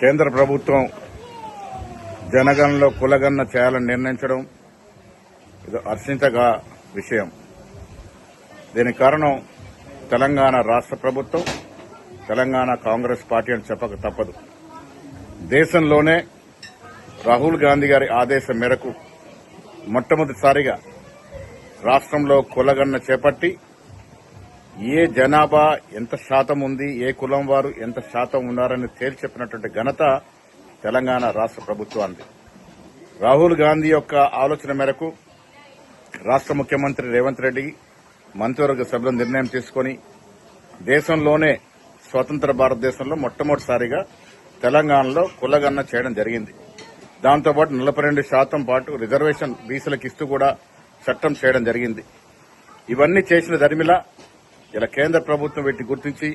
కేంద్ర ప్రభుత్వం జనగణనలో కులగణన చేయాలని నిర్ణయించడం ఇది హర్షించగా విషయం. దీనికి కారణం తెలంగాణ రాష్ట్ర ప్రభుత్వం, తెలంగాణ కాంగ్రెస్ పార్టీ అని చెప్పక తప్పదు. దేశంలోనే రాహుల్ గాంధీ గారి ఆదేశం మేరకు మొట్టమొదటిసారిగా రాష్ట్రంలో కులగణన చేపట్టి ఏ జనాభా ఎంత శాతం ఉంది, ఏ కులం వారు ఎంత శాతం ఉన్నారని తేల్చి చెప్పినటువంటి ఘనత తెలంగాణ రాష్ట్ర ప్రభుత్వానికి. రాహుల్ గాంధీ యొక్క ఆలోచన మేరకు రాష్ట్ర ముఖ్యమంత్రి రేవంత్ రెడ్డి మంత్రివర్గ సభ్యులు నిర్ణయం తీసుకుని దేశంలోనే స్వతంత్ర భారతదేశంలో మొట్టమొదటిసారిగా తెలంగాణలో కులగణన చేయడం జరిగింది. దాంతోపాటు 42% పాటు రిజర్వేషన్ బీసీలకు ఇస్తూ కూడా చట్టం చేయడం జరిగింది. ఇవన్నీ చేసిన దరిమిలా ఇలా కేంద్ర ప్రభుత్వం వీటిని గుర్తించి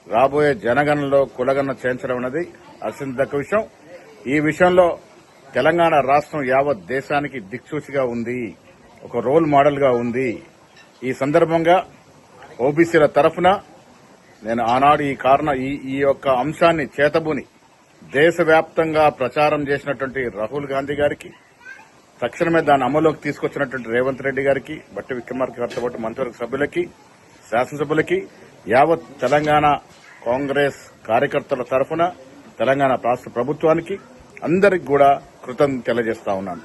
రాబోయే జనగణనలో కులగణన చేయించడం అనేది హర్షించదగ్గ విషయం. ఈ విషయంలో తెలంగాణ రాష్ట్రం యావత్ దేశానికి దిక్సూచిగా ఉంది, ఒక రోల్ మోడల్ గా ఉంది. ఈ సందర్భంగా ఓబీసీల తరఫున నేను ఆనాడు ఈ యొక్క అంశాన్ని చేతబూని దేశవ్యాప్తంగా ప్రచారం చేసినటువంటి రాహుల్ గాంధీ గారికి, తక్షణమే దాన్ని అమలులోకి తీసుకొచ్చినటువంటి రేవంత్ రెడ్డి గారికి, బట్టి విక్రమార్క గారితో పాటు మంత్రివర్గ సభ్యులకి, శాసనసభ్యులకి, యావత్ తెలంగాణ కాంగ్రెస్ కార్యకర్తల తరఫున తెలంగాణ రాష్ట్ర ప్రభుత్వానికి అందరికి కూడా కృతజ్ఞతలు తెలియజేస్తా ఉన్నాను.